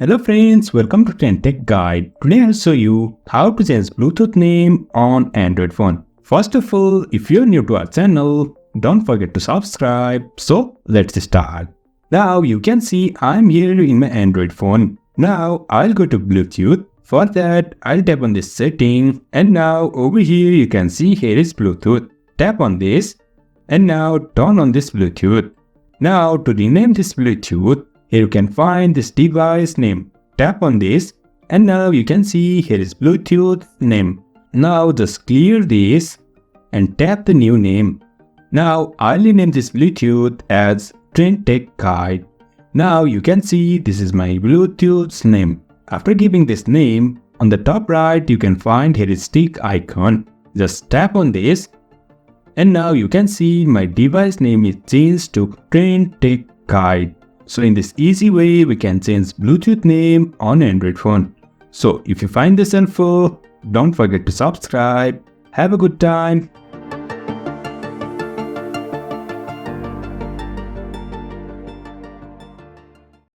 Hello friends, welcome to TrendTech Guide. Today I'll show you how to change Bluetooth name on Android phone. First of all, if you're new to our channel, don't forget to subscribe. So let's start. Now you can see I'm here in my Android phone. Now I'll go to Bluetooth. For that, I'll tap on this setting, and now over here you can see here is Bluetooth. Tap on this and now turn on this Bluetooth. Now to rename this Bluetooth, here you can find this device name. Tap on this and now you can see here is Bluetooth name. Now just clear this and tap the new name. Now I'll rename this Bluetooth as TrendTechGuide. Now you can see this is my Bluetooth's name. After giving this name, on the top right you can find here is stick icon. Just tap on this and now you can see my device name is changed to TrendTechGuide. So in this easy way, we can change Bluetooth name on Android phone. So if you find this helpful, don't forget to subscribe. Have a good time.